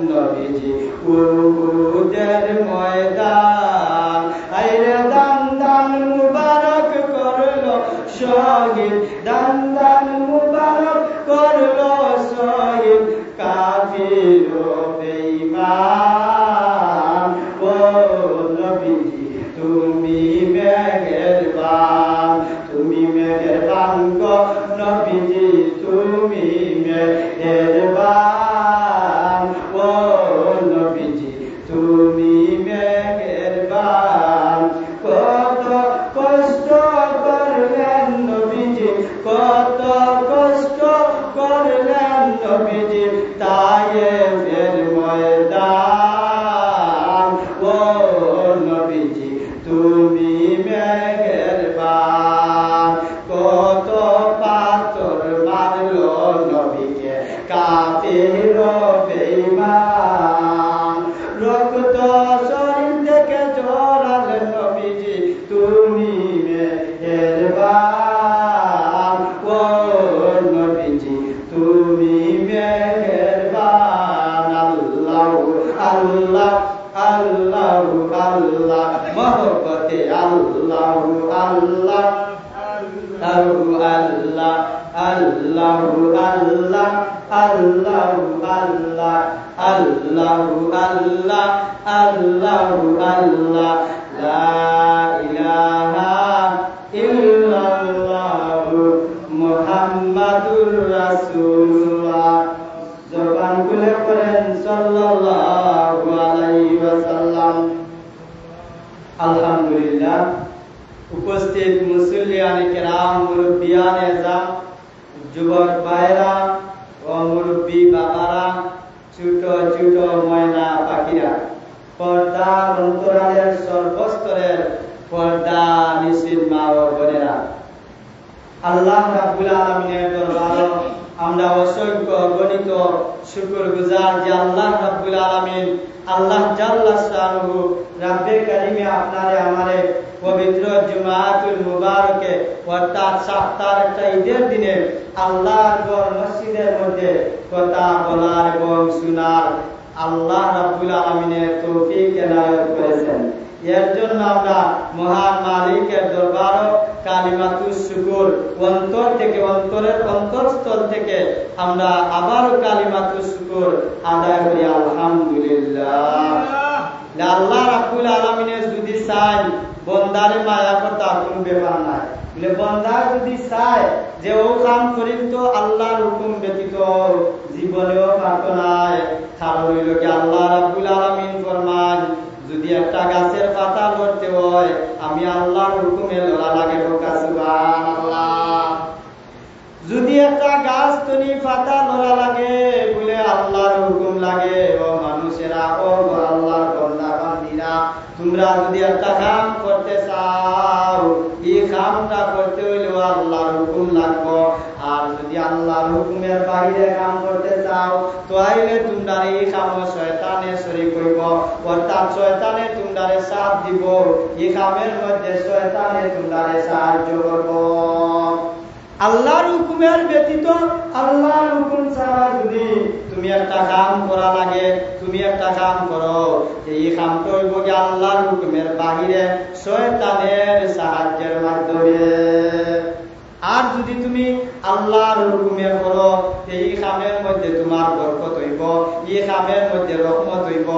নবীজি উহুদের ময়দান আইরে দান দান মুবারক করলো শহীদ দান দান মুবারক করলো শহীদ কাফির ও বেঈমান ও নবীজি তুমি মেহেরবান গো নবীজি তুমি মেহেরবান ও নবীজি তুমি মেহেরবান কত কষ্ট করলেন নবীজি কত কষ্ট করলেন নবীজি তায়েফের ময়দান ও নবীজি তুমি মেহেরবান কত পাথর মারলো নবীকে কাফির ও বেঈমান রক্ত শরীর থেকে ঝরালেন নবীজি তুমি মেহেরবান ও নবীজি তুমি মেহেরবান আল্লাহ আল্লাহ আল্লাহ আল্লাহ মহব্বতে আল্লাহ আল্লাহ আল্লাহ আল্লাহ আল্লাহ আল্লাহ আল্লাহ আল্লাহ আল্লাহ আল্লাহ আল্লাহ লা ইলাহা ইল্লাল্লাহ মুহাম্মাদুর রাসূলুল্লাহ জবান খুলে পড়েন সাল্লাল্লাহু আলাইহি ওয়াসাল্লাম। আলহামদুলিল্লাহ। উপস্থিত মুসল্লিয়ানে কেরাম, মুরব্বিয়ানে আযম, যুবক ভাইরা ও মুরব্বি বাবারা, ছোট ছোট ময়না পাখিরা, পর্দা অন্তরালের সর্বস্তরের পর্দা নিশির মা ও বোনেরা, আল্লাহ রাব্বুল আলামিনের দরবারে আমরা অসংখ্য গণিত শুকরগুজার যে আল্লাহ রাব্বুল আলামিন আল্লাহ জাল্লা শানুহু রাব্বে কারিমে আপনারে আমারে পবিত্র জুমাতুল মুবারকে অর্থাৎ সপ্তাহের একটা ঈদের দিনে আল্লাহর ঘর মসজিদের মধ্যে কথা বলার এবং শোনার আল্লাহ রাব্বুল আলামিনের তৌফিক এনায়েত করেছেন। এর জন্য আমরা মহান মালিকের দরবারে কালিমাতুশ শুকর অন্তর থেকে অন্তরের অন্তরস্থল থেকে আমরা আবারও কালিমাতুশ শুকর আদায় করি আলহামদুলিল্লাহ। আল্লাহ রাব্বুল আলামিনের যদি চাই বন্দারে মায়া করতে কোনো ব্যাপার নাই, বলে বন্দা যদি চায় যে ও কাম করিম তো আল্লাহর হুকুম ব্যতীত জীবনেও পারত নাই। কারণ হইল কি আল্লাহ রাব্বুল আলামিন ফরমান যদি একটা গাছের পাতা লড়তে হয় আমি আল্লাহর হুকুমে লড়া লাগে, সুবহানাল্লাহ। যদি একটা গাছ তনি পাতা লড়া লাগে বলে আল্লাহর হুকুম লাগে। ও মানুষেরা, ও আল্লাহর বান্দা বান্দীরা, তোমরা যদি একটা কাম করতে চাও এই কামটা করতে হইলেও আল্লাহর হুকুম লাগবে। আর যদি আল্লাহর হুকুমের বাইরে কাম করতে চাও তাহলে তোমরা এই কাম শয়তানে শরীক হইব, অর্থাৎ শয়তানে তোমরারে সাথ দিব, এই কামের মধ্যে শয়তানে তোমরারে সাহায্য করব। আল্লাহর হুকুমের ব্যতীত আল্লাহর হুকুম ছাড়া যদি তুমি একটা কাম করা লাগে, তুমি একটা কাম করো, এই কামটা হইব কি আল্লাহর হুকুমের বাহিরে শয়তানের সাহায্যের মাধ্যমে। আর যদি তুমি আল্লাহর হুকুমে করো এই কামের মধ্যে তোমার বরকত হইব, এই কামের মধ্যে রহমত হইব,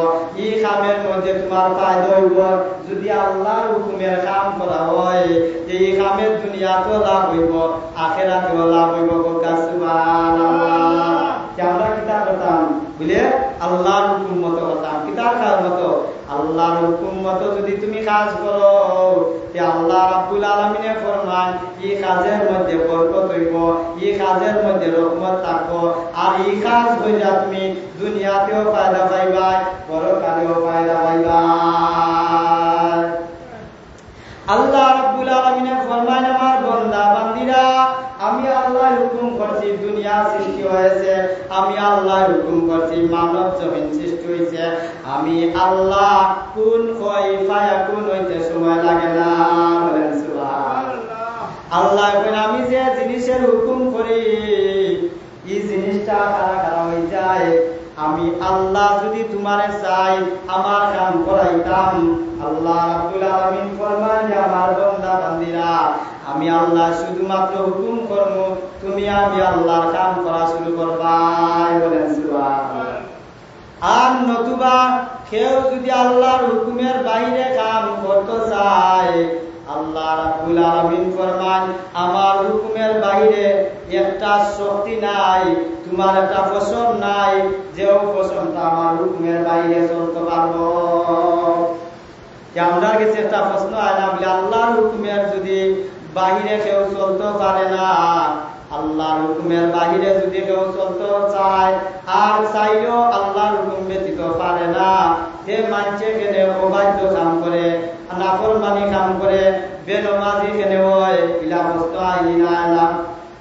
এই কামের মধ্যে তোমার ফায়দা হইব। যদি আল্লাহর হুকুমের কাম করা হয় এই কামের দুনিয়াতেও লাভ হইব, আখিরাতেও লাভ হইব। সুবহানাল্লাহ। আমরা কিতা করতাম বলে আল্লাহর হুকুম মতো করতাম, কিতার কাজ মতো আল্লাহর হুকুম মতো যদি তুমি কাজ করো আল্লাহ রাব্বুল আলামিনে ফরমান এই কাজের মধ্যে বরকত হইব, এই কাজের মধ্যে রহমত থাকবো। আর এই কাজ হইলে তুমি দুনিয়াতেও ফায়দা পাইবা, পরকালেও ফায়দা পাইবা। আল্লাহ রাব্বুল আলামিনে ফরমান আমার বান্দা বান্দীরা আমি আল্লাহ হুকুম করছি দুনিয়া সৃষ্টি হয়েছে, আমি আল্লাহ হুকুম করছি মানব জমিন সৃষ্টি হয়েছে, আমি আল্লাহ কুন ফায়াকুন হইতে সময় লাগে না। বলেন সুবহানাল্লাহ। আল্লাহ বলেন আমি যে জিনিসের হুকুম করি এই জিনিসটা কারা কারা হয়ে যায় আমি আল্লাহ যদি তোমারে চাই আমার কাম করাইতাম। আল্লাহ রাব্বুল আলামিন ফরমান যে আমার বান্দা বান্দিরা আমি আল্লাহ শুধুমাত্র হুকুম করব, তুমি আমি আল্লাহর কাম করা শুরু করবা। বলেন সুবহানাল্লাহ। আর নতুবা কেউ যদি আল্লাহর হুকুমের বাইরে কাম করতে চায়, আল্লাহ রাব্বুল আলামিন ফরমান আমার হুকুমের বাইরে একটা শক্তি নাই, তোমার একটা পছন্দ নাই যে ও পছন্দটা আমার হুকুমের বাইরে চলতে পারবো। আমরা কাছে একটা প্রশ্ন হয় না, বলে আল্লাহর হুকুমের যদি বাহিরে কেউ চলতে পারে না, আল্লাহর হুকুমের বাহিরে যদি কেউ চলতে চায় আর চাইলেও আল্লাহর হুকুম ব্যতীত পারে না, যে মানছে কেন অবাধ্য কাম করে, নাফরমানি কাম করে, বেনমাজি কেন হয়, ইলা প্রশ্ন আইনি না এলাম।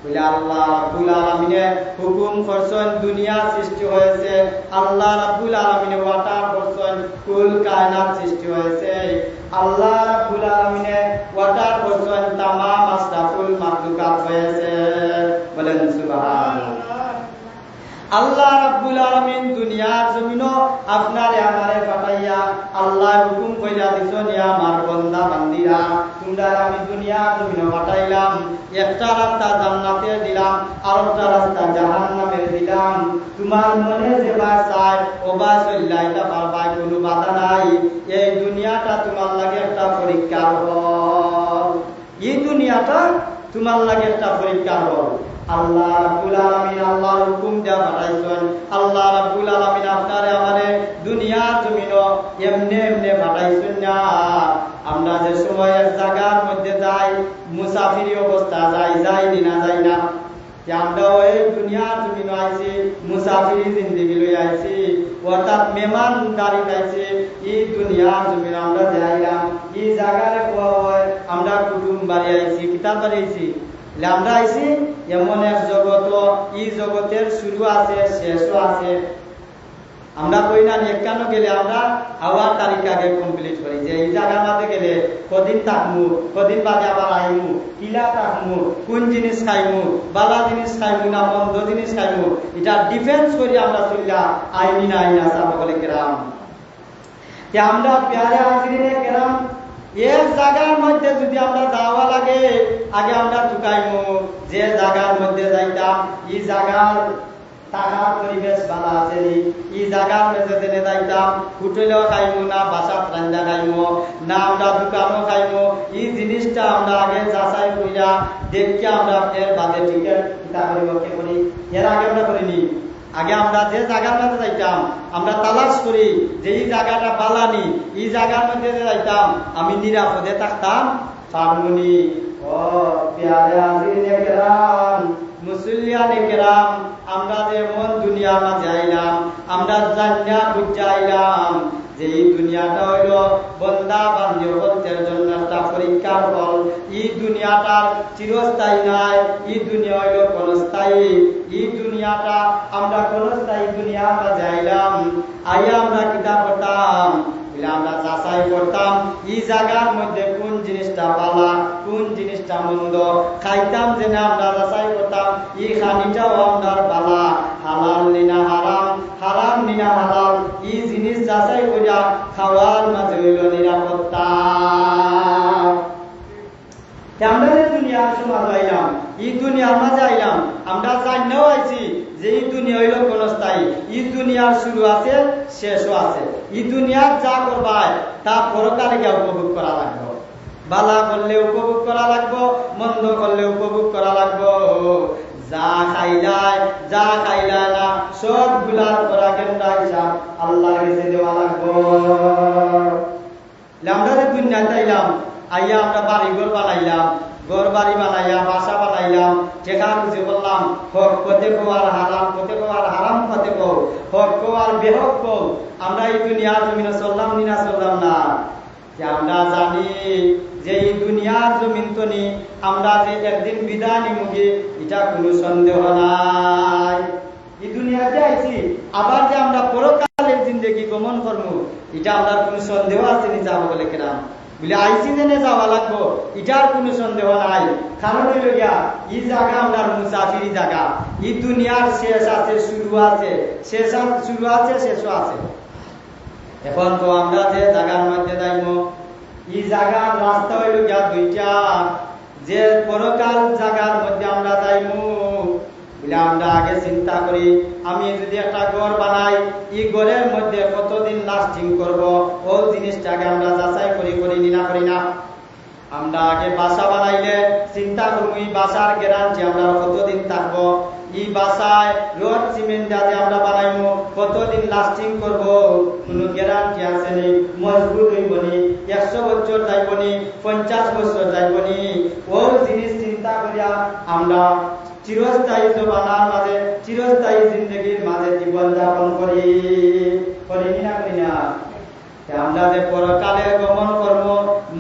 বলে আল্লাহ রাব্বুল আলামিনে হুকুম করছেন দুনিয়া সৃষ্টি হয়েছে, আল্লাহ রাব্বুল আলামিনে ওয়াটার করছেন কুল কায়নাত সৃষ্টি হয়েছে, আল্লাহ রাব্বুল আলামিনে ওয়াটার করছেন তামাম আশরাফুল মাখলুকাত হয়েছে। বলেন সুবহানাল্লাহ। আল্লাহ রাব্বুল আলামিন দুনিয়ার জমিনও আপনারে আমারে পাঠাইয়া আল্লাহ হুকুম কইরা দিছেন, ইয়া আমার বান্দা বান্দিরা তোমরা আমি দুনিয়ার জমিনে পাঠাইলাম, একটা রাস্তা জান্নাতের দিলাম আর একটা রাস্তা জাহান্নামের দিলাম। তোমার মনে যে বা চায় ও বা চল্লাইটা পারবা, কোনো বাধা নাই। এই দুনিয়াটা তোমার লাগে একটা পরীক্ষার হল, এই দুনিয়াটা তোমার লাগে একটা পরীক্ষার হল। আল্লাহ রাব্বুল আলামিন আল্লাহর হুকুম দিয়া পাঠাইছেন, আল্লাহ রাব্বুল আলামিন আপনারে আমারে দুনিয়ার জমিনও এমনি এমনি পাঠাইছেন না। আমরা যে সময় এক জায়গার মধ্যে যাই, মুসাফিরি অবস্থা যাই না যাই না, যে আমরা ওই দুনিয়ার জমিনও আইছি, মুসাফিরি জিন্দেগি লই আইছি, অর্থাৎ মেহমান গাড়ি আইছি। এই দুনিয়ার জমিন আমরা যাইলাম, এই জায়গায় কোয়া হয় আমরা কুটুম বাড়ি আইছি, কিতাব বাড়ি আইছি। আমরা আইছি এমন এক জগৎ, এই জগতের শুরু আছে শেষও আছে। আমরা কই না একানো গেলে আমরা আবার তারিখ আগে কমপ্লিট করি, যে এই জায়গার মাঝে গেলে কদিন থাকমু, কদিন বাদে আবার আইমু, কিলা থাকমু, কোন জিনিস খাইমু, বালা জিনিস খাইমু না মন্দ জিনিস খাইমু, এটা ডিফেন্স করি আমরা চলিয়া আইনি না আইনা সাহাবায়ে কেরাম। আমরা প্যারে হাজিরিনে কেরাম এক জায়গার মধ্যে যদি আমরা যাওয়া লাগে, আগে আমরা ঢুকাইমু যে জায়গার মধ্যে যাইতাম এই জায়গার থাকার পরিবেশ ভালো আছে নি, এই জায়গার মধ্যে জেনে যাইতাম হোটেলেও খাইমু না বাসাত রান্না খাইমু না আমরা দোকানও খাইমু, এই জিনিসটা আমরা আগে যাচাই করিয়া দেখি আমরা এর বাদে টিকেট করি। এর আগে আমরা করিনি, আগে আমরা যে জায়গার মধ্যে যাইতাম আমরা তালাশ করি যে এই জায়গাটা বালানি, এই জায়গার মধ্যে যাইতাম আমি নিরাপদে থাকতাম পারমুনি। ও প্যারে হাজিরিনে কেরাম, মুসল্লিয়ানে কেরাম, আমরা যেমন দুনিয়ার মাঝে আইলাম, আমরা জান্না বুঝা আইলাম যে এই দুনিয়াটা হইল বন্দা বান্দির জন্য একটা পরীক্ষার ফল। এই দুনিয়াটার চিরস্থায়ী নাই, এই দুনিয়া হইল ক্ষণস্থায়ী। এই দুনিয়াটা আমরা ক্ষণস্থায়ী দুনিয়াটা যাইলাম, আইয়া আমরা কিতাব পড়তাম, আমরা যাচাই করতাম এই জায়গার মধ্যে কোন জিনিসটা ভালো কোন জিনিসটা মন্দ, খাইতাম যে না আমরা যাচাই করতাম এই খানিটাও আমরা ভালো, হালাল নিনা হারাম, হারাম নিনা হালাল, এই জিনিস যাচাই করিয়া খাওয়ার মাঝে হইল নিরাপত্তা। আমরা যে দুনিয়ার সমাজ আইলাম, এই দুনিয়ার মাঝে আইলাম, আমরা জানিও আইছি যে এই দুনিয়া হইল ক্ষণস্থায়ী, এই দুনিয়ার শুরু আছে শেষও আছে। এই দুনিয়ার যা করবাই তা পরকালে গিয়ে উপভোগ করা লাগবে, বালা করলে উপভোগ করা লাগবো, মন্দ করলে উপভোগ করা লাগবো। যা খাইলাই না সব গুলার করা কেন্দ্র হিসাব আল্লাহর কাছে দেওয়া লাগবো। আমরা যে দুনিয়াতে আইলাম, আইয়া আমরা বাড়ি ঘর বানাইলাম, ঘর বাড়ি বানাইয়া বাসা বানাইলাম, টেকা খুঁজে বললাম হক পথে কো আর হারাম পথে কো আর হারাম পথে কো, হক কো আর বেহক কো। আমরা এই দুনিয়ার জমিনে চললাম না চললাম না, যে আমরা জানি যে এই দুনিয়ার জমিন তো নি আমরা যে একদিন বিদায় নিমুখী, এটা কোনো সন্দেহ নাই। এই দুনিয়াতে আইছি আবার যে আমরা পরকালের জিন্দেগি গমন করবো, এটা আমরা কোনো সন্দেহ আছে নি? যাবো বলে কেরাম বলে আইসিজেনে যাওয়া লাগবো, এটার কোনো সন্দেহ নাই। কারণ হইল গিয়া এই জায়গা আমরা মুসাফিরি জায়গা, এই দুনিয়ার শেষ আছে শুরু আছে, শুরু আছে শেষও আছে। এখন তো আমরা যে জায়গার মধ্যে যাইব, এই জায়গার রাস্তা হইল গিয়া দুইটা। যে পরকাল জায়গার মধ্যে আমরা যাইব বলে আমরা আগে চিন্তা করি, আমি যদি একটা ঘর বানাই, এই ঘরের মধ্যে কতদিন লাস্টিং করব, ও জিনিসটাকে আমরা যাচাই করি না। আমরা আগে বাসা বানাইলে চিন্তা করবো এই বাসার গ্যারান্টি আমরা কতদিন থাকবো, এই বাসায় রড সিমেন্ট দিয়ে আমরা বানাইবো কতদিন লাস্টিং করব, কোনো গ্যারান্টি আছে নি, মজবুত হইব নি, 100 বছর যাইব নি, 50 বছর যাইব নি। ও জিনিস চিন্তা করিয়া আমরা চিরস্থায়ী জবানার মাঝে, চিরস্থায়ী জিন্দগির মাঝে জীবন যাপন করি না। আমরা যে পরকালে গমন করব,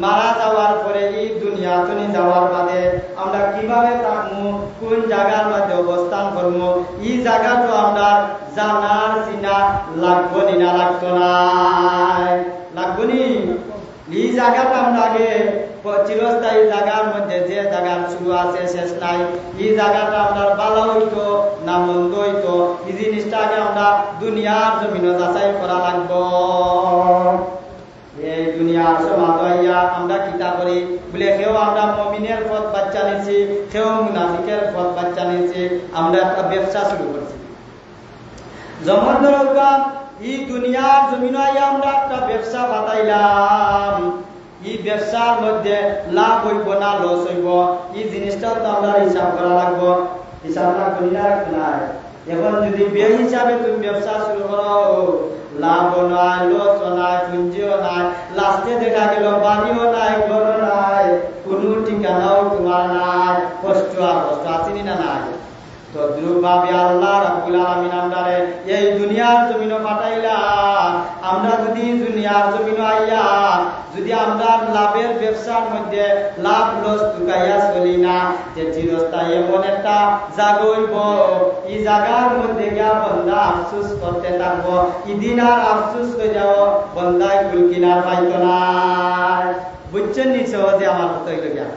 মারা যাওয়ার পরে এই দুনিয়া চলে যাওয়ার বাদে আমরা কিভাবে থাকবো, কোন জায়গার মধ্যে অবস্থান করব, এই জায়গাটা আমরা জানার চিনা লাগবো নি না লাগতো না, লাগবো নি। এই জায়গাটা আমরা আগে চিরস্থায়ী জায়গার মধ্যে যে জায়গার শুরু আছে শেষ নাই, এই জায়গাটা আমরা ভালো হইতো না মন্দ হইতো, এই জিনিসটাকে আমরা দুনিয়ার জমিন যাচাই করা লাগবো। এই দুনিয়ার সমাজ হইয়া আমরা কিতা করি বলে, কেউ আমরা মুমিনের পথ বাচ্চা নিয়েছি, কেউ মুনাফিকের পথ বাচ্চা নিয়েছি, আমরা একটা ব্যবসা শুরু করছি। যেমন ধরো এই দুনিয়ার জমিন হইয়া আমরা একটা ব্যবসা বাতাইলাম, এই ব্যবসার মধ্যে লাভ হইব না লস হইব, এই জিনিসটাও তো আমরা হিসাব করা লাগবো। হিসাব না করি না, এখন যদি বে হিসাবে তুমি ব্যবসা শুরু করো, লাভ নাই, লস নাই, পুঞ্জিও নাই, লাস্টে দেখা গেল বাড়িও নাই, ঘরও নাই, কোনো ঠিকানাও তোমার নাই, কষ্ট আর কষ্ট আসেনি না নাই। তো দ্রুপভাবে আল্লাহ রাব্বুল আলামিন আমরারে এই দুনিয়ার জমিন পাঠাইলা, আমরা যদি দুনিয়ার জমিন আইয়া যদি আমরা লাভের ব্যবসার মধ্যে লাভ লস টুকাইয়া চলি না, যে চিরস্থায়ী এমন একটা জায়গা হইব, এই জায়গার মধ্যে গিয়া বন্দা আফসোস করতে থাকবো, ইদিন আর আফসোস করে যাও বন্দায় কুল কিনার পাইতো না। বুঝছেন নি সহজে আমার কথা হইল গিয়া।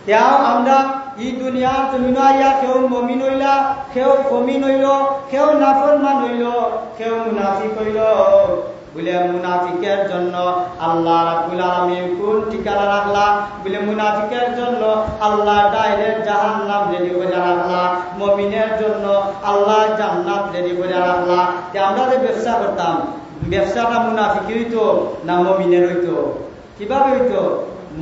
তেও আমরা এই দুনিয়ার জমিন আইয়া কেউ মুমিন হইলা, কেউ মুমিন হইল, কেউ নাফরমান হইল, কেউ মুনাফিক হইল। বলে মুনাফিকের জন্য আল্লাহ রাব্বুল আলামিন কোন ঠিকানা রাখলা, বলে মুনাফিকের জন্য আল্লাহ ডাইরেক্ট জাহান্নাম রেডি করে রাখলা, মুমিনের জন্য আল্লাহ জান্নাত রেডি করে রাখলা। যে আমরা যে ব্যবসা করতাম, ব্যবসাটা মুনাফিক হইতো না মুমিনের হইতো? কিভাবে হইতো?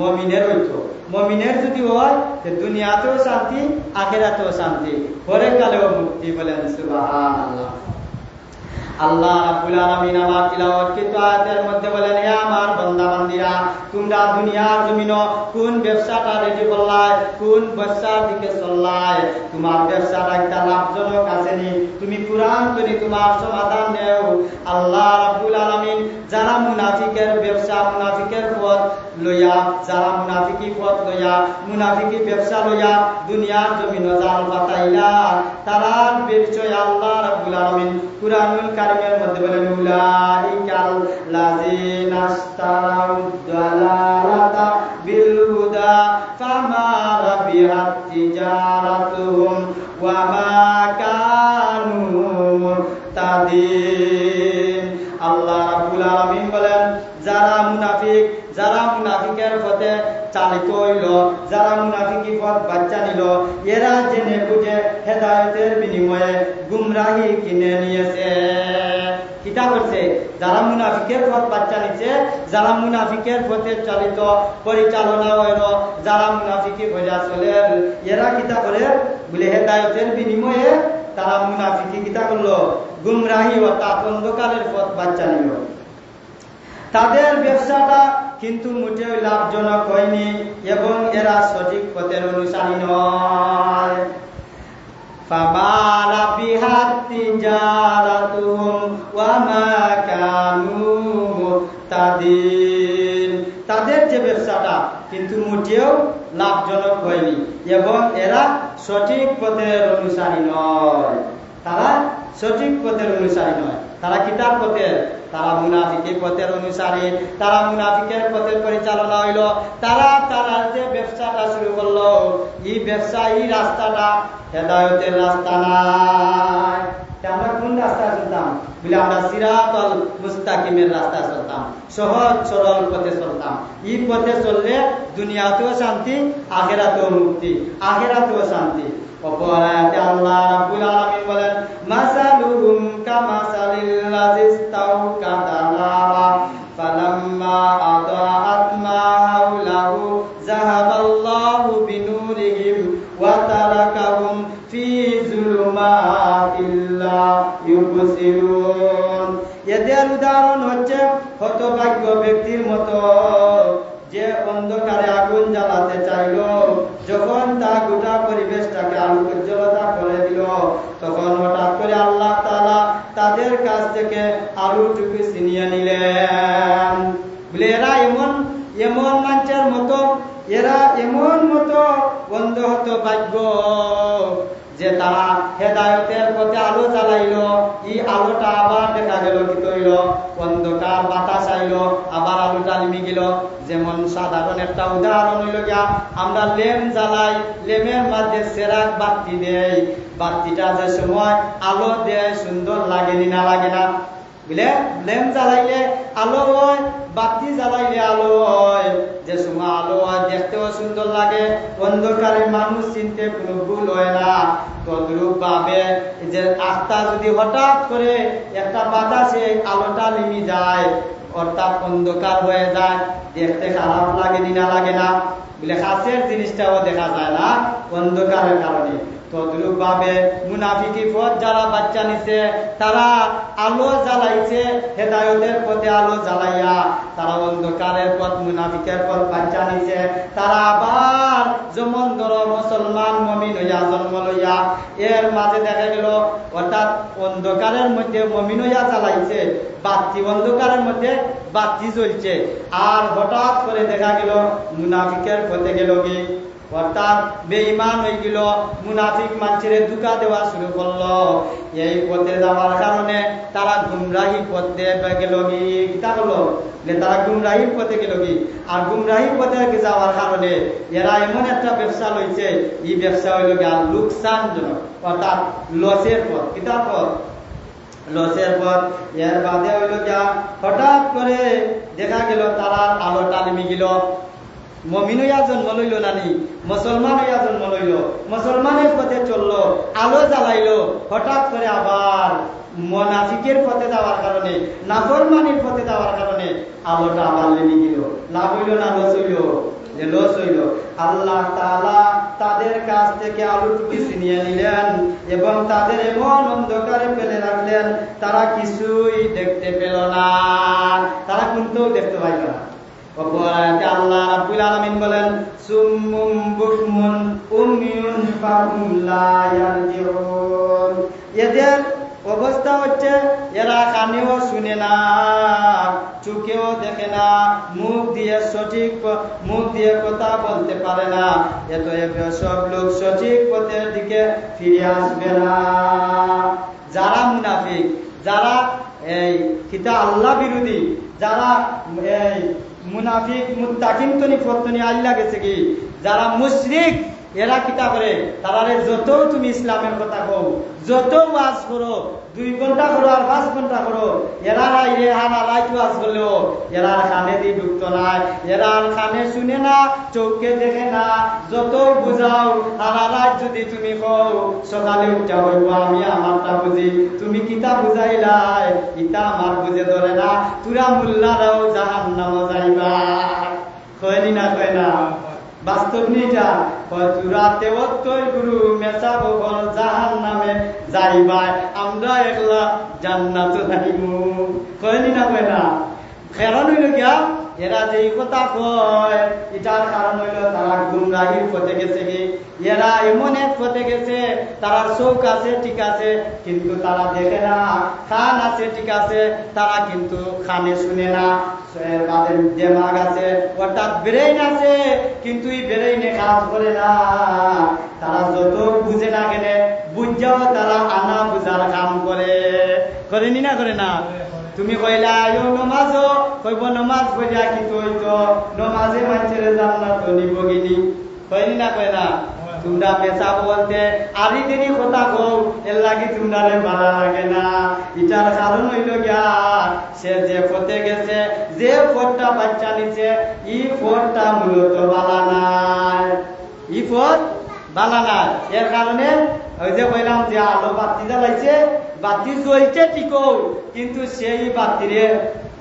মুমিনের হইতো। মুমিনের যদি হয় যে দুনিয়াতেও শান্তি, আখিরাতেও শান্তি, পরে কালেও মুক্তি। বলেন সুবহানাল্লাহ। আল্লাহ রাব্বুল আলামিন আমার তিলাওয়াতকৃত আয়াতের মধ্যে বলেন, হে আমার বান্দা বান্দীরা, তোমরা দুনিয়ার জমিন কোন ব্যবসাটা রেডি করলাই, কোন ব্যবসার দিকে চললাই, তোমার ব্যবসাটা একটা লাভজনক আসেনি, তুমি কুরআন করে তোমার সমাধান নেও। আল্লাহ রাব্বুল আলামিন যারা মুনাফিকের ব্যবসা, মুনাফিকের পথ লইয়া, যারা মুনাফিকি পথ লইয়া, মুনাফিকি ব্যবসা লইয়া দুনিয়ার জমিন জাল পাতাইলা, তারা বিষয় আল্লাহ রাব্বুল আলামিন কুরআনুল কারীমের মধ্যে বলেন, উলাইকাল লাযিনা ইশতারাউদ দালালাতা বিল হুদা ফামা রাবিহাত তিজারাতুহুম ওয়া মা কানু মুহতাদিন। আল্লাহ রাব্বুল আলামিন বলেন, যারা মুনাফিক, যারা মুনাফিকের পথে চালিত হইল, যারা মুনাফিকি পথ বাচ্চা নিল, এরা জেনে বুঝে হেদায়েতের বিনিময়ে গুমরাহি কিনে নিয়েছে। কিতা করছে? যারা মুনাফিকের পথ বাচ্চা নিচ্ছে, যারা মুনাফিকের পথে চালিত পরিচালনা হইল, যারা মুনাফিকি ভজা চলে, এরা কিতা করে বলে হেদায়েতের বিনিময়ে তারা মুনাফিকি কিতা করলো? গুমরাহি অর্থাৎ অন্ধকারের পথ বাচ্চা নিল। তাদের ব্যবসাটা কিন্তু মোটেও লাভজনক হয়নি এবং এরা সঠিক পথের অনুসারী নয়। ফামা রাবিহাত তিজারাতুহুম ওয়া মা কানু মুহতাদিন। তাদের যে ব্যবসাটা কিন্তু মোটেও লাভজনক হয়নি এবং এরা সঠিক পথের অনুসারী নয়, তারা সঠিক পথের অনুসারী নয়। তারা কিতাব পথের, তারা মুনাফিকের পথের অনুসারী, তারা মুনাফিকের পথের পরিচালনা হইল। তারা যে ব্যবসাটা শুরু করলো, এই ব্যবসা, এই রাস্তাটা হেদায়েতের রাস্তা নাই। আমরা কোন রাস্তায় চলতাম বলে? আমরা সিরাতুল মুস্তাকিমের রাস্তায় চলতাম, সহজ সরল পথে চলতাম। এই পথে চললে দুনিয়াতেও শান্তি, আখিরাতেও মুক্তি, আখিরাতেও শান্তি। অপরাধে আল্লাহ রাব্বুল আলামিন বলেন, মাসালুহুম কামাসালিল লাযিস্তাওকাদা নারা ফালাম্মা আদাআত মা হাওলাহু যাহাবাল্লাহু বিনুরিহিম ওয়া তারাকাহুম ফি যুলুমাতিল লা ইউবসিরুন। এদের উদাহরণ হচ্ছে হতভাগ্য ব্যক্তির মতো, যে অন্ধকারে আগুন জ্বালাতে চাইল, যখন তা গোটা পরিবেশটাকে আলো উজ্জ্বলতা করে দিল, তখন হঠাৎ করে আল্লাহ তাআলা তাদের কাছ থেকে আলোটুকু ছিনিয়ে নিলেন। বলে এরা এমন মানুষের মতো, এরা এমন মতো অন্ধ হতভাগ্য যে তারা হেদায়েতের পথে আলো জ্বালাইল, এই আলোটা আবার দেখা গেল কি তৈল, অন্ধকার বাতাস আইল, আবার আলোটা নিমে গেল। যেমন সাধারণ একটা উদাহরণ হইল গিয়া, আমরা লেম জ্বালাই, লেমের মধ্যে সেরাক বাতি দেই, বাতিটা যে সময় আলো দেয় সুন্দর লাগেনি না লাগে না? বুঝলে, লেম জ্বালাইলে আলো হয়, বাতি জ্বালাইলে আলো হয়। যে সময় আলো হয় দেখতেও সুন্দর লাগে, অন্ধকারে মানুষ চিনতে কোনো ভুল হয় না। তদ্রূপ ভাবে যে আস্থা যদি হঠাৎ করে একটা বাতাসে আলোটা নিমে যায়, অর্থাৎ অন্ধকার হয়ে যায়, দেখতে খারাপ লাগেনি না লাগে না? বলে কাছের জিনিসটাও দেখা যায় না অন্ধকারের কারণে। তদ্রূপ ভাবে মুনাফিকি পথ যারা বাচ্চা নিছে, তারা আলো জ্বালাইছে, হেদায়েতের পথে আলো জ্বালাইয়া তারা অন্ধকারের পথ, মুনাফিকের পথ বাচ্চা নিছে। তারা আবার যেমন ধরো মুসলমান মুমিন হইয়া জন্ম লইয়া, এর মাঝে দেখা গেল অর্থাৎ অন্ধকারের মধ্যে মুমিন হইয়া জ্বালাইছে বাতি, অন্ধকারের মধ্যে বাতি জ্বলছে, আর হঠাৎ করে দেখা গেল মুনাফিকের পথে গেল কি, অর্থাৎ বেঈমান হয়ে গেল, মুনাফিক মানুষের ধোঁকা দেওয়া শুরু করলো। এই পথে যাওয়ার কারণে তারা গুমরাহি পথে গেল কি, কিতা হলো, তারা গুমরাহির পথে গেল কি। আর গুমরাহির পথে যাওয়ার কারণে এরা এমন একটা ব্যবসা লইছে, এই ব্যবসা হইল গিয়া লোকসানজনক, অর্থাৎ লসের পথ। কিতা পথ? লসের পথ। এর বাদে হইল গিয়া হঠাৎ করে দেখা গেল তারা আলোটা নেমে গেল। মুমিন হইয়া জন্ম লইল নানি, মুসলমান হইয়া জন্ম লইল, মুসলমানের পথে চললো, আলো জ্বালাইলো, হঠাৎ করে আবার মুনাফিকের পথে যাওয়ার কারণে, নাফরমানির পথে যাওয়ার কারণে আলোটা আবার নেমে গেল। লাভ হইল না লস হইল? যে লস হইল। আল্লাহ তাআলা তাদের কাছ থেকে আলোটুকু ছিনিয়ে নিলেন এবং তাদের এমন অন্ধকারে ফেলে রাখলেন, তারা কিছুই দেখতে পেল না, তারা কিন্তু দেখতে পাইল না। অপরাধে আল্লাহ রাব্বুল আলামিন বলেন, সুম্মুম বুকমুন উমিয়ুন ফাহুম লা ইয়ারজিউন। এদের অবস্থা হচ্ছে এরা কানেও শুনে না, চোখেও দেখে না, মুখ দিয়ে কথা বলতে পারে না। সব লোক সঠিক পথের দিকে ফিরে আসবে না। যারা মুনাফিক, যারা এই কিতা আল্লাহ বিরোধী, যারা এই মুনাফিক মুত্তাকিন তনি ফতনি আল্লাহ গেছে কি, যারা মুশরিক, এরা কিতা করে, তারারে যত তুমি ইসলামের কথা কও, যত ওয়াজ করো, 2 ঘন্টা করো আর 5 ঘন্টা করো, এরা রাইরে হারা লাইট ওয়াজ করলেও এরার কানে দিয়ে ঢুকতো না, এরার কানে শুনে না, চোখে দেখে না। যত বুঝাও হারা রাত যদি তুমি কও, সকালে উঠা হইব আমি আমারটা বুঝি, তুমি কিতা বুঝাইলাই, ইটা আমার বুঝে ধরে না, তুরা মুল্লারাও জাহান্নাম যাইবা। কয়নি না কয় না? বাস্তব নিটা রাতে অত্যই গুরু মেসা বগল জাহান্নামে যাইবা, আমরা একলা জান্নাত যাইমু। কয়নি না কয় না? কারণ হইল গিয়া এরা যে কথা কয়, এটার কারণ হইল তারা গুমরাহির পথে গেছে কি, এরা এমন এক পথে গেছে, তারা চোখ আছে ঠিক আছে কিন্তু তারা দেখে না, কান আছে ঠিক আছে তারা কিন্তু কানে শুনে না, তাদের দিমাগ আছে অর্থাৎ ব্রেইন আছে কিন্তু এই ব্রেইনে কাজ করে না। তারা যত বুঝে না কেনে, বুঝাও তারা আনা বুঝার কাম করে। করেনি না করে না? তুমি কইলা আয়ো নমাজও কইব নমাজ পড়িয়া কি কইতো নমাজে মানুষের জান্নাত নিব গিনি, কইনি না কয় না? তোমরা পেশা বলতে আরি দেরি কথা কও, এর লাগি তোমরা ভালো লাগে না। এটার কারণ হইল গিয়া সে যে পথে গেছে, যে পথটা বাচ্চা নিছে, এই পথটা মূলত বালা নাই, এই পথ বালা নাই। এর কারণে ওই যে বললাম যে আলো বাতি জ্বালাইছে, বাতি জ্বলছে ঠিকও, কিন্তু সেই বাতিরে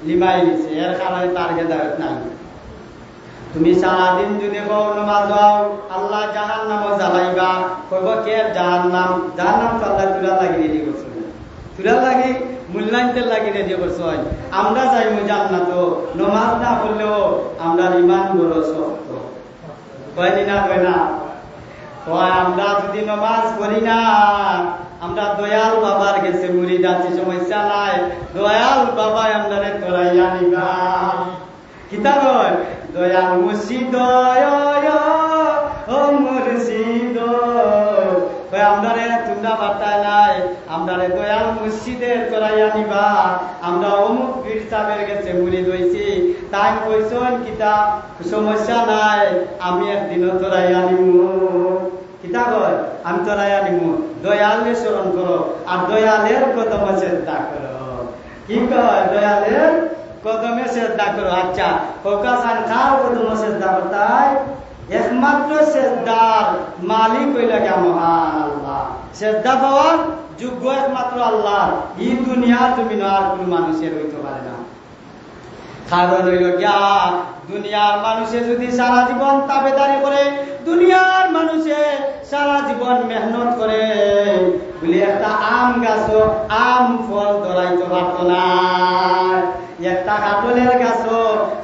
লিমাই নিছে, এর কারণে তার হেদায়েত নাই। তুমি সারাদিন যদি নমাজ দাও, আল্লাহ জাহান্নাম জ্বালাইবা, কইব কে জাহান্নাম? জাহান্নাম তো আল্লাহ তুলা লাগি রেডি করছে, তুলা লাগি মূল্যায়নের লাগি রেডি করছে। আমরা যাইমু জান্নাত, নমাজ না পড়লেও আমরা ইমান বড় শক্ত, কয়নি না কয় না? আমরা যদি নমাজ পড়ি না, আমরা দয়াল বাবার গেছে মুড়ি যাচ্ছি, সমস্যা নাই, দয়াল বাবা আমরা তোরাইয়া নিবা। কিতা কয়? দয়াল মুর্শিদ ও মুর্শিদ, আমরারে তোমরা বার্তায় নাই, আমরারে দয়াল মুর্শিদের তোরাইয়া নিবা। আমরা অমুক পীর সাহেবের গেছে মুড়ি দইছি, তাই কইছন কিতা সমস্যা নাই, আমি একদিনও তোরাইয়া নিমু। কিতা কয়? আমি তোরাইয়া নিমু। দয়ালের স্মরণ করো আর দয়ালের কদমে চেষ্টা করো। কি কয়? দয়ালের কদমে শ্রদ্ধা করো। আচ্ছা, ফোকাসান কার কদমে শ্রদ্ধা করতাই? একমাত্র শ্রদ্ধার মালিক হইল গিয়া মহান আল্লাহ। শ্রদ্ধা পাওয়ার যোগ্য একমাত্র আল্লাহ, এই দুনিয়া তুমি আর কোন মানুষের হইতে পারে না। কারণ হইল গিয়া দুনিয়ার মানুষে যদি সারা জীবন তাবেদারি করে, দুনিয়ার মানুষে সারা জীবন মেহনত করে, বলে একটা আম গাছ আম ফল ধরাইতে পারত না, একটা কাটলের গাছ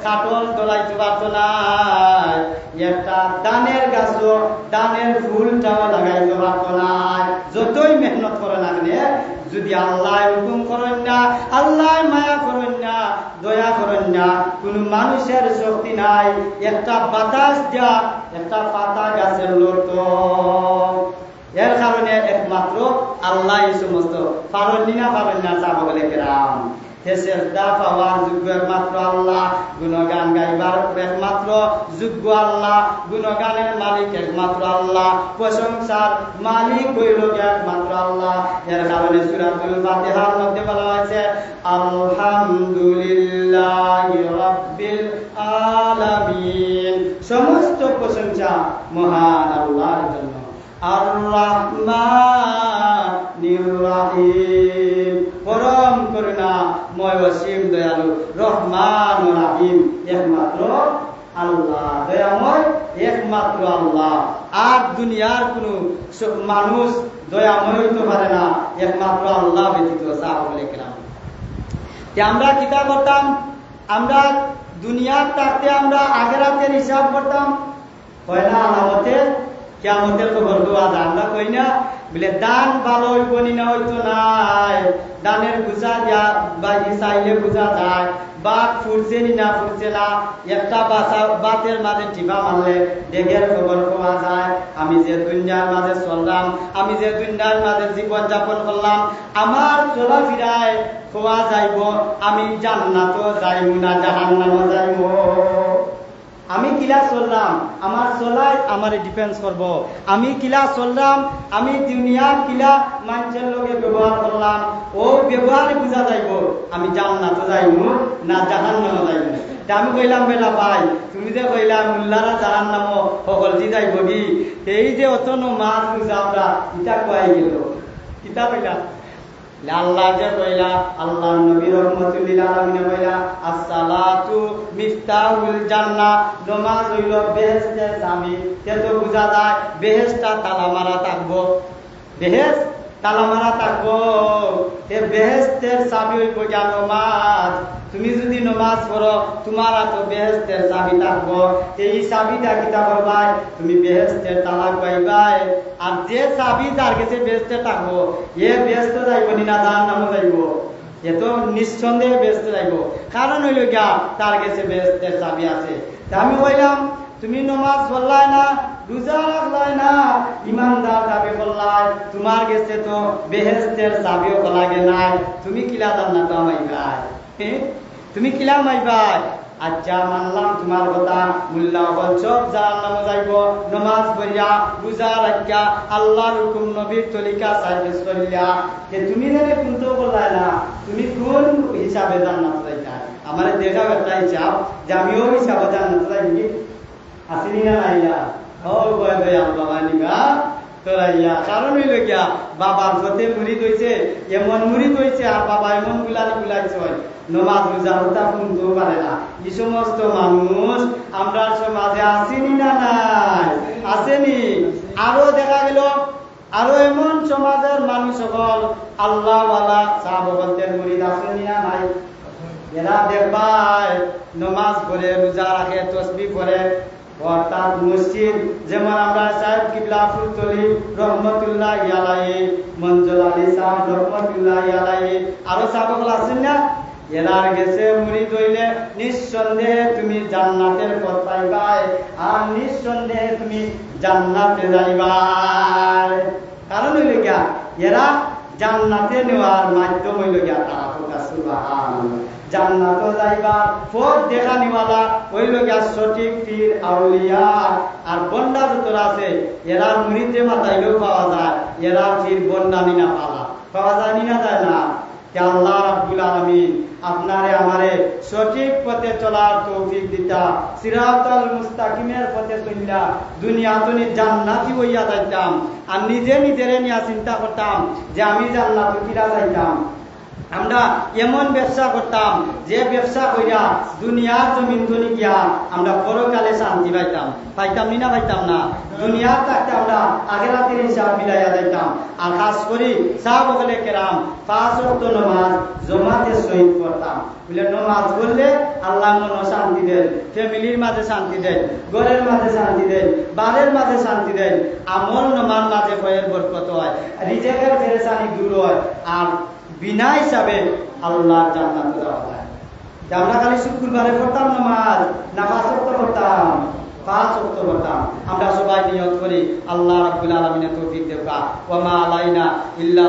কাটল ধরাইতে পারত না, একটা দানের গাছ দানের ফুলটাও লাগাইতে পারত না। যতই মেহনত করে না কেন, যদি আল্লাহ হুকুম করেন না, আল্লাহ মায়া করেন না, দয়া করেন না, কোন মানুষের শক্তি নাই একটা বাতাস দিয়া একটা পাতা গাছের লড়ত। এর কারণে একমাত্র আল্লাহ এই সমস্ত পারেন না, পারেন না চাবো বলে কেরাম। শ্রদ্ধা পাওয়ার যোগ্য একমাত্র আল্লাহ, গুণগান গাইবার একমাত্র যোগ্য আল্লাহ, গুণগানের মালিক একমাত্র আল্লাহ, প্রশংসার মালিক হইল একমাত্র আল্লাহ। এর কারণে সূরাতুল ফাতিহার মধ্যে বলা হয়েছে আলহামদুলিল্লাহি রাব্বিল আলামিন, সমস্ত প্রশংসা মহান আল্লাহর জন্য। আর রহমানির রহিম, পরম করুণাময় অসীম দয়ালু রহমান ও রহিম একমাত্র আল্লাহ, দয়াময় একমাত্র আল্লাহ। আর দুনিয়ার কোন মানুষ দয়াময় হইতে পারে না, একমাত্র আল্লাহ ব্যতীত। সাহাবায়ে কেরাম, আমরা কিতা করতাম? আমরা দুনিয়ার থাকতে আমরা আখিরাতের হিসাব করতাম, হয় না? আলামতের কিয়ামতের খবর দেওয়া যায়, আমরা কই না? বলে দান ভালো হইব না হইতো নাই, দানের বুঝা যা বাড়ি চাইলে বুঝা যায়, বাঘ ফুটছে না ফুটছে না, একটা বাতের মাঝে টিপা মারলে ডেগের খবর পাওয়া যায়। আমি যে দুনিয়ার মাঝে চললাম, আমি যে দুনিয়ার মাঝে জীবন যাপন করলাম, আমার চলাফেরায় খোয়া যাইব আমি জান্নাতও যাইব না জাহান্নামও যাইব। আমি কিলা চললাম, আমার চলাই আমার ডিপেন্ড করব। আমি কিলা চললাম, আমি দুনিয়ার কিলা মানুষের লগে ব্যবহার করলাম, ও ব্যবহার বুঝা যাইব আমি জান্নাত যাইব না জাহান্নামে যাইব। আমি কইলাম বেলা ভাই, তুমি যে কইলা মুল্লারা জাহান্নাম সকলটি যাইব কি, এই যে অত মাছ বুঝা আমরা ইটা কয়াই গেল, কিতা কইলা? আল্লাহ যে কইলা, আল্লাহ নবী রহমাতুল লিল আলামিন কইলা আসসালাতু মিফতাহুল জান্নাহ, নামাজ হইল বেহেশতের চাবি। এত বুঝা যায় বেহেশতটা তালা মারা থাকবো, বেহেশত তালা মারা থাকবো। এ বেহেশতের চাবি হইব গিয়া নামাজ। তুমি যদি নামাজ পড়ো তোমার তো বেহেশতের চাবি থাকবো। এই চাবিটা কিতা করবাই? তুমি বেহেশতের তালা পাইবাই। আর যে চাবি তার কাছে বেহেশতে থাকবো, এ বেহেশতে যাইব না জাহান্নামে যাইব, এ তো নিঃসন্দেহে বেহেশতে যাইব। কারণ হইল গিয়া তার কাছে বেহেশতের চাবি আছে। আমি কইলাম তুমি নামাজ পড়লাই না, রোজা রাখলাই না, ইমানদার দাবি করলাই, তোমার কাছে তো বেহেশতের চাবিও লাগে নাই, তুমি কিলা জান্নাত মাইবাই? তুমি কিলা মাইবাই? আচ্ছা মানলাম তোমার কথা, মুল্লা হল সব জাহান্নামে যাইব, নামাজ পড়িয়া রোজা রাখিয়া আল্লাহর হুকুম নবীর তরিকা সাইজ করিয়া, যে তুমি জানে কিন্তু বললাই না, তুমি কোন হিসাবে জান্নাত যাইতা? আমার দেখা একটা হিসাব যে আমিও হিসাবে জান্নাত যাইনি, আসেনি না নাইয়া? ও ভয় ভয় বাবা নিবা তোরাইয়া, কারণ হইল গিয়া বাবার সাথে মুড়ি হইছে, এমন মুড়ি হইছে, আর বাবা এমন গুলাইছে, নমাজ রোজা হতা শুনতেও পারে না। এই সমস্ত মানুষ আমরা সমাজে আসেনি না নাই? আসেনি। আরো দেখা গেল আরো এমন সমাজের মানুষ সকল আল্লাহওয়ালা সাহাবগণের মুরিদ আসেনি না নাই? এরা দেখবাই নমাজ পড়ে, রোজা রাখে, তসবিহ পড়ে, অর্থাৎ মসজিদ যেমন আমরা সাহেব কিবলা ফুলতলি রহমতুল্লাহ আলাইহি, মঞ্জুর আলী সাহেব রহমতুল্লাহ আলাইহি, আরো সাহাবগণ আছেন না? এরার গেছে মুরিদ হইলে নিঃসন্দেহে তুমি জান্নাতের পথ পাইবাই, আর নিঃসন্দেহে তুমি জান্নাতে যাইবাই। কারণ হইল গিয়া এরা জান্নাতে নেওয়ার মাধ্যম হইল গিয়া তারা প্রকাশ সুবহানাল্লাহ, জান্নাতও যাইবার পথ দেখা নিওয়ালা হইল গিয়া সঠিক পীর আউলিয়া। আর বন্ডা যতরা আছে এরার মুরিদে মাথাইলেও পাওয়া যায়, এরার পীর বন্ডা নিনা পাওয়া যায় নিনা যায় না? আল্লাহ রাব্বুল আলামিন আপনারে আমারে সঠিক পথে চলার তৌফিক দিতা, সিরাতাল মুস্তাকিমের পথে চললা দুনিয়াতে জান্নাতি হইয়া যাইতাম, আর নিজে নিজেরে নিয়ে চিন্তা করতাম যে আমি জান্নাতে কিরা যাইতাম। আমরা এমন ব্যবসা করতাম যে ব্যবসা কইরা দুনিয়ার জমিন ধনি গিয়া আমরা পরকালে শান্তি পাইতাম না পাইতাম না? দুনিয়ার থাকতে আমরা আখিরাতের হিসাব মিলাইয়া যাইতাম। আর খাস করি সাহাবায়ে কেরাম 5 ওয়াক্ত নামাজ জামাতে শহীদ করতাম। বলে নামাজ পড়লে আল্লাহ মনে শান্তি দেন, ফ্যামিলির মাঝে শান্তি দেন, ঘরের মাঝে শান্তি দেন, বাড়ির মাঝে শান্তি দেন, আমল নামার মাঝে ভয়ের বরকত হয়, রিজেকের পেরেশানি দূর হয়, আর বিনা হিসাবে আল্লাহর জান্নাতে যাওয়া যায়। আমরা খালি শুক্রবারে পড়তাম নামাজ না 5 ওয়াক্ত পড়তাম? 5 ওয়াক্ত পড়তাম। আমরা সবাই নিয়ত করি আল্লাহ রাব্বুল আলামিনের তৌফিক দেবা, ওয়া মা আলাইনা ইল্লা